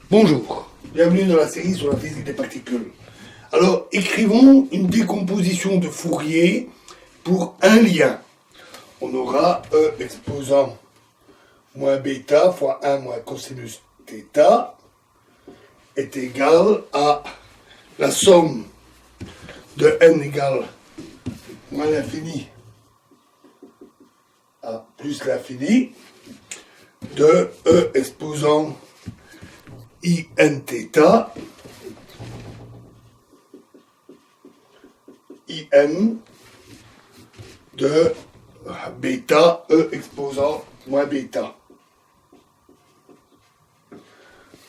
Bonjour, bienvenue dans la série sur la physique des particules. Alors, écrivons une décomposition de Fourier pour un lien. On aura E exposant moins bêta fois 1 moins cosinus θ est égal à la somme de n égale moins l'infini à plus l'infini de E exposant in θ in de bêta E exposant moins bêta,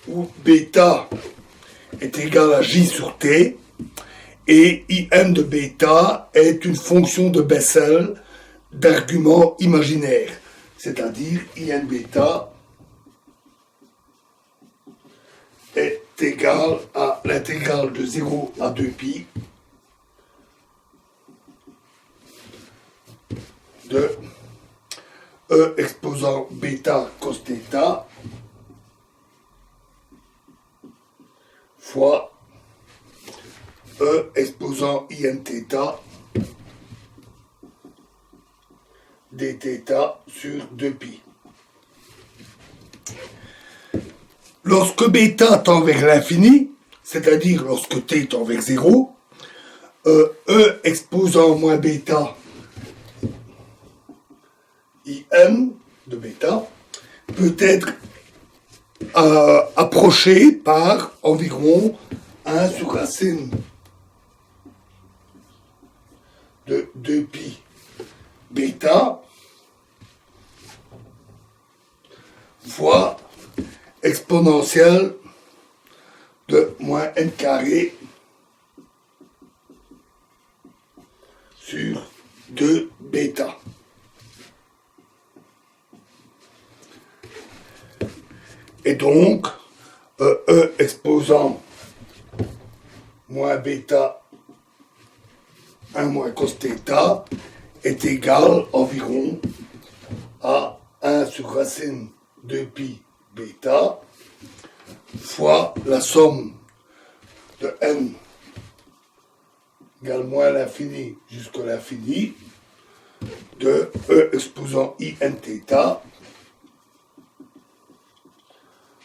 où bêta est égal à J sur T et in de bêta est une fonction de Bessel d'argument imaginaire, c'est-à-dire in bêta est égal à l'intégrale de 0 à 2π de E exposant bêta cos θ fois E exposant in θ dθ sur 2π. Lorsque bêta tend vers l'infini, c'est-à-dire lorsque t tend vers 0, E exposant moins bêta in de bêta peut être approché par environ 1 sur racine de 2π bêta fois exponentielle de moins n carré sur 2 bêta. Et donc, E exposant moins bêta 1 moins cos θ est égal environ à 1 sur racine 2π bêta fois la somme de n égale moins l'infini jusqu'à l'infini de E exposant in θ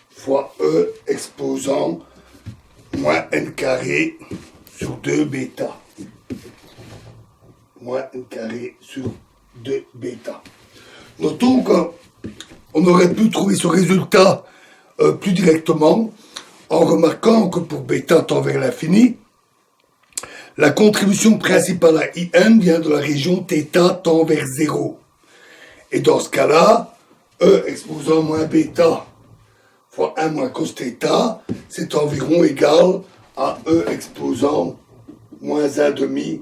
fois E exposant moins n carré sur 2 bêta. Moins n carré sur 2 bêta. Notons qu'on aurait pu trouver ce résultat plus directement en remarquant que pour bêta tend vers l'infini, la contribution principale à in vient de la région θ tend vers 0. Et dans ce cas-là, E exposant moins bêta fois 1 moins cos θ, c'est environ égal à E exposant moins 1 demi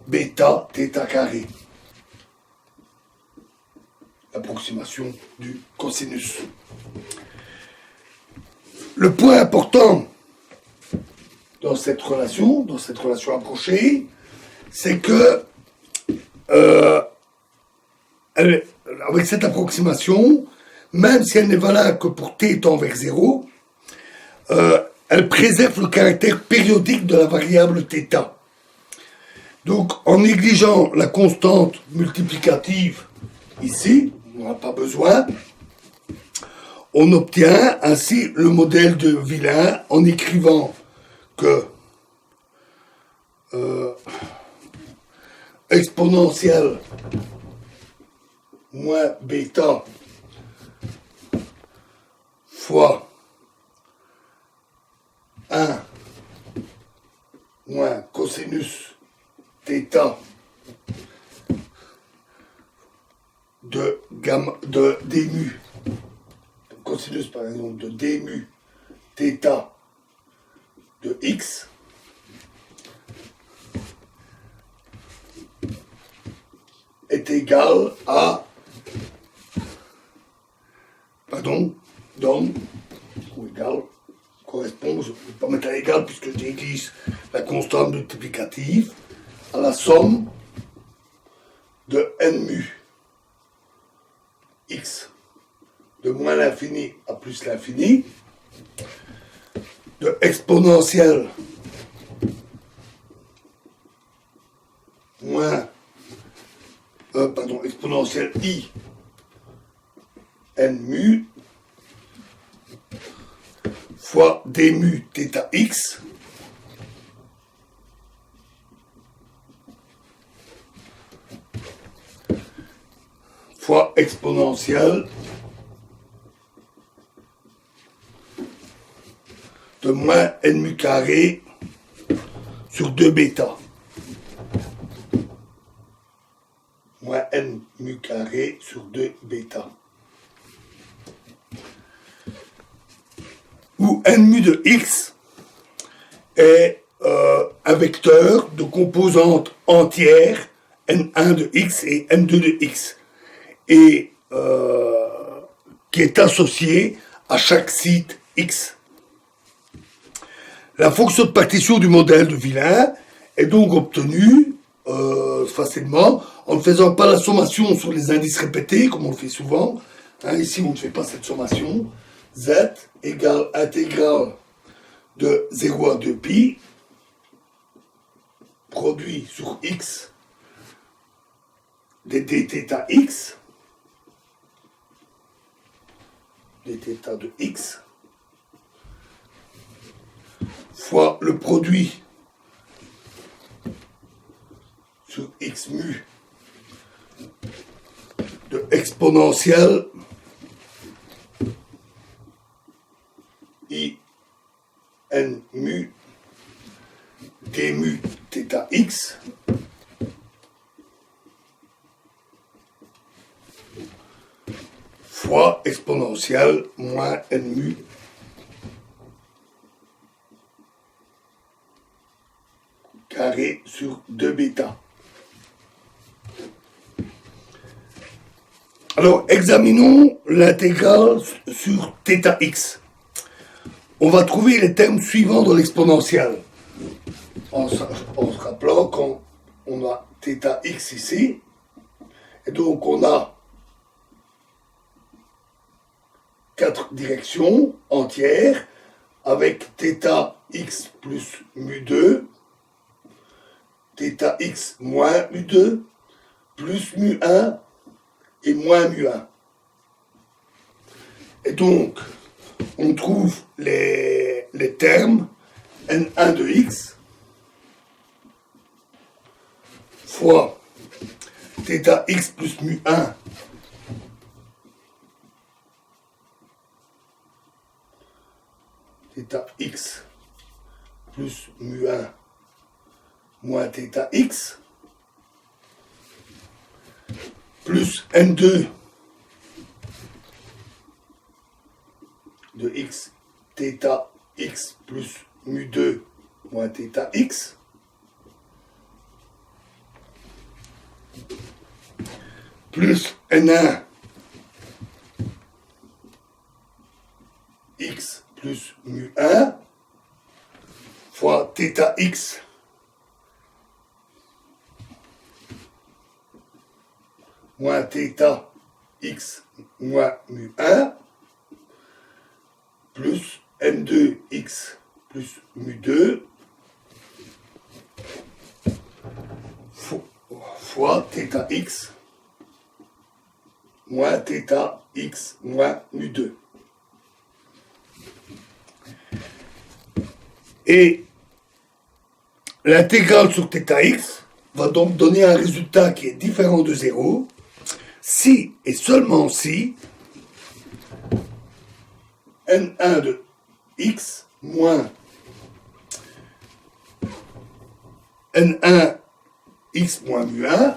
bêta θ carré. L'approximation du cosinus. Le point important dans cette relation approchée, c'est que avec cette approximation, même si elle n'est valable que pour t tend vers 0, elle préserve le caractère périodique de la variable θ. Donc, en négligeant la constante multiplicative ici, on n'en a pas besoin, on obtient ainsi le modèle de Villain en écrivant que exponentielle moins bêta fois 1 moins cosinus θ de d mu, cosinus par exemple de d mu θ de x est égal à donne ou égal correspond, je ne vais pas mettre à égal puisque je néglige la constante multiplicative, à la somme de n mu x de moins l'infini à plus l'infini, de exponentielle exponentielle i n mu fois d mu θ x fois exponentielle de moins n mu carré sur 2 bêta. Moins n mu carré sur 2 bêta. Où n mu de x est un vecteur de composantes entières n1 de x et n2 de x, et qui est associé à chaque site x. La fonction de partition du modèle de Villain est donc obtenue facilement en ne faisant pas la sommation sur les indices répétés, comme on le fait souvent. Ici, on ne fait pas cette sommation. Z égale intégrale de 0 à 2 pi, produit sur x des dθ x, dθ de x, fois le produit sur x mu de exponentielle i n mu d mu θ x fois exponentielle moins n mu carré sur 2 bêta. Alors, examinons l'intégrale sur θ x. On va trouver les termes suivants dans l'exponentielle. En se rappelant qu'on a θ x ici, et donc on a 4 directions entières avec θ x plus mu2, θ x moins mu2, plus mu1 et moins mu1. Et donc, on trouve les termes n1 de x fois θ x plus mu1 θ x plus mu1 moins θ x plus n2 de x θ x plus mu2 moins θ x plus n1 x plus mu1 fois θ x moins θ x moins mu1 plus n2x plus mu2 fois θ x moins θ x moins mu2. Et l'intégrale sur θ x va donc donner un résultat qui est différent de 0 si et seulement si n1 de x moins n1 x moins mu1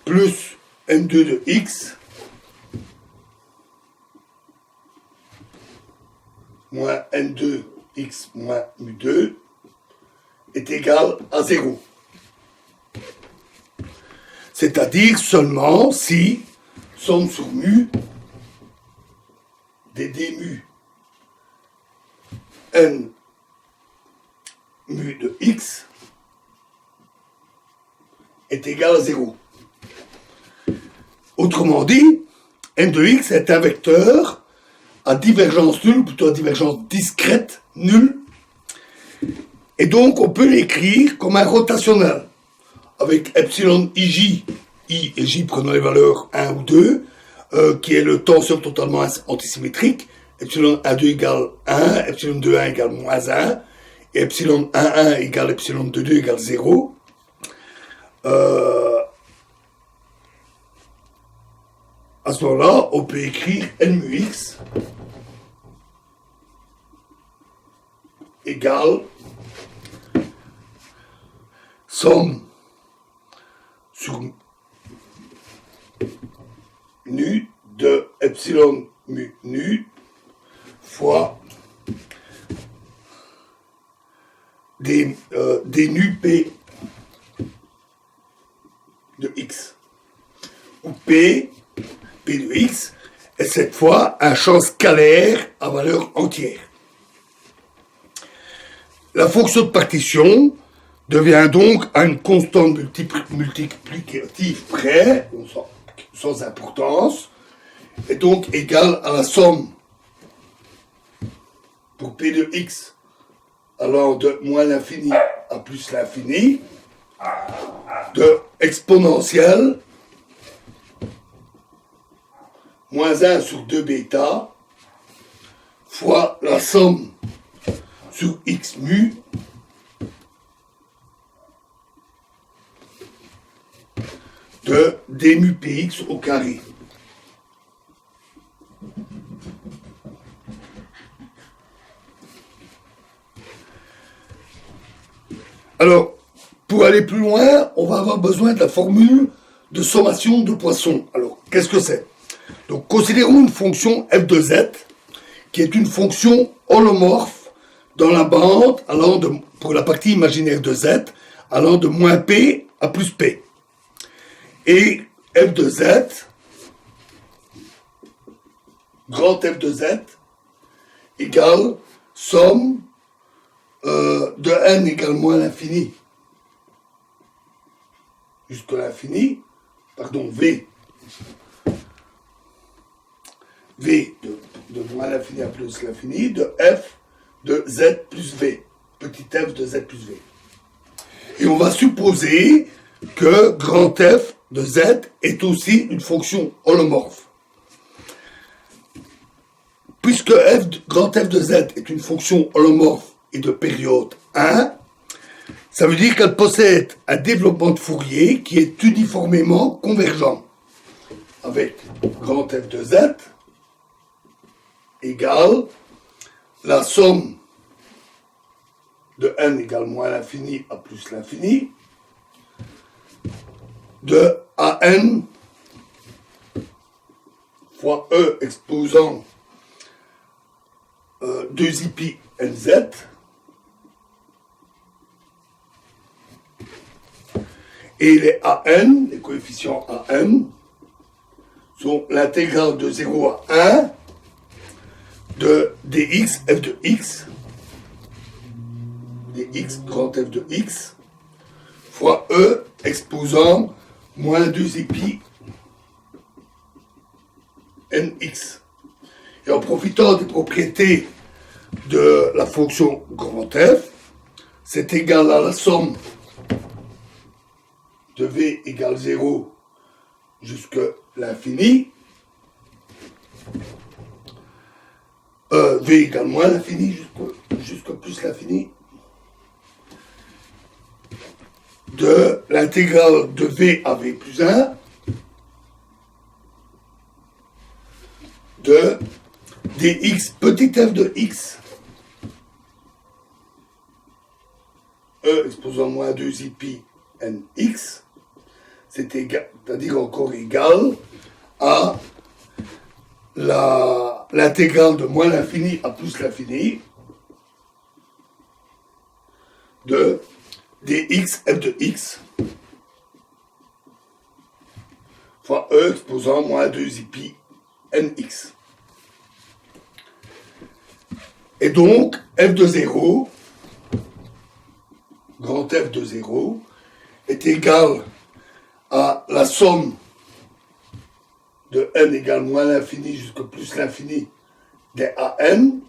plus n2 de x moins n2 x moins mu2 est égal à 0. C'est-à-dire seulement si somme sur mu des d mu n mu de x est égal à 0. Autrement dit, n de x est un vecteur à divergence nulle, ou plutôt à divergence discrète nulle. Et donc, on peut l'écrire comme un rotationnel, avec epsilon ij, i et j prenant les valeurs 1 ou 2, qui est le tenseur totalement antisymétrique, epsilon 1,2 égale 1, epsilon 2,1 égale moins 1, et epsilon 1,1 égale epsilon 2,2 égale 0. À ce moment-là, on peut écrire n mu x égale somme sur nu de epsilon mu nu fois des nu p de x, où p de x est cette fois un champ scalaire à valeur entière. La fonction de partition devient donc à une constante multiplicative près, sans importance, et donc égale à la somme pour p de x allant de moins l'infini à plus l'infini de exponentielle moins 1 sur 2 bêta fois la somme sur x mu de d mu px au carré. Alors, pour aller plus loin, on va avoir besoin de la formule de sommation de Poisson. Alors, qu'est-ce que c'est? Donc, considérons une fonction f de z, qui est une fonction holomorphe dans la bande allant de, pour la partie imaginaire de z, allant de moins p à plus p. Et f de z, grand f de z, égale somme de n égale moins l'infini jusqu'à l'infini, pardon, v de moins l'infini à plus l'infini, de f de z plus v, petit f de z plus v. Et on va supposer que grand f de z est aussi une fonction holomorphe. Puisque grand f de z est une fonction holomorphe et de période 1, ça veut dire qu'elle possède un développement de Fourier qui est uniformément convergent, avec grand f de z égale la somme de n égale moins l'infini à plus l'infini de an fois e exposant 2 pi nz et les an, les coefficients an, sont l'intégrale de 0 à 1 de dx f de x, dx grand f de x, fois e exposant moins 2 pi nx. Et en profitant des propriétés de la fonction grand f, c'est égal à la somme de v égale 0 jusqu'à l'infini, v égale moins l'infini jusqu'à plus l'infini, de l'intégrale de v à v plus 1 de dx petit f de x e exposant moins 2 pi nx, c'est-à-dire encore égal à l'intégrale de moins l'infini à plus l'infini de dx f de x fois e exposant moins 2 pi nx. Et donc, f de 0, grand f de 0, est égal à la somme de n égale moins l'infini jusqu'à plus l'infini des an,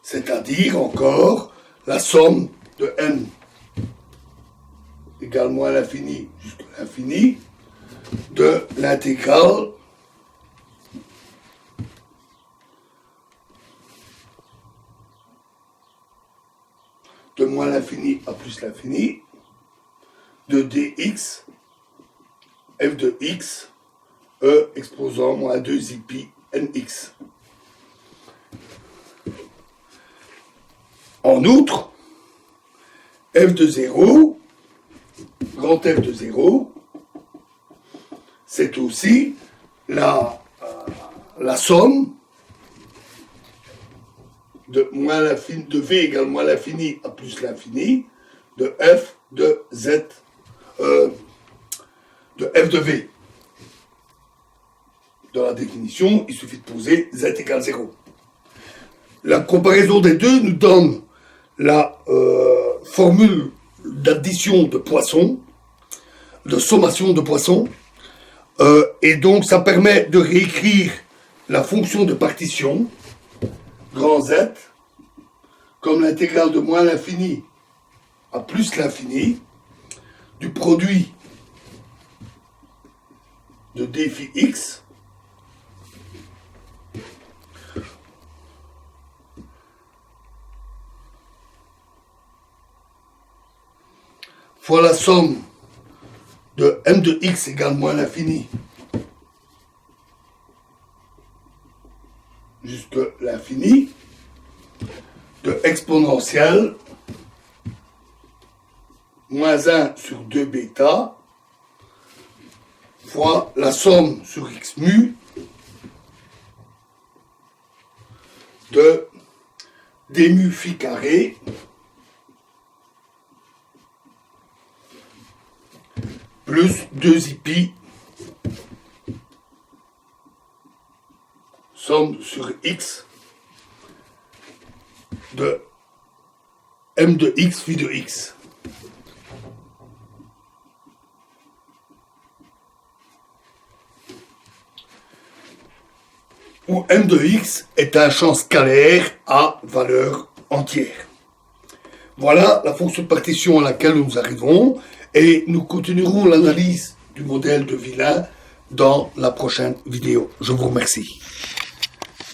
c'est-à-dire encore la somme de n égale moins l'infini jusqu'à l'infini de l'intégrale de moins l'infini à plus l'infini de dx f de x e exposant moins 2 pi nx. En outre, f de 0, grand F de 0, c'est aussi la somme de V égale moins l'infini à plus l'infini de f de z, de f de V. Dans la définition, il suffit de poser z égale 0. La comparaison des deux nous donne la formule d'addition de Poisson, de sommation de Poisson, et donc ça permet de réécrire la fonction de partition, grand Z, comme l'intégrale de moins l'infini à plus l'infini du produit de d phi x fois la somme de m de x égale moins l'infini jusqu'à l'infini de exponentielle moins 1 sur 2 bêta fois la somme sur x mu de d mu phi carré plus 2 pi somme sur x de m de x phi de x. Où m de x est un champ scalaire à valeur entière. Voilà la fonction de partition à laquelle nous arrivons et nous continuerons l'analyse du modèle de Villain dans la prochaine vidéo. Je vous remercie.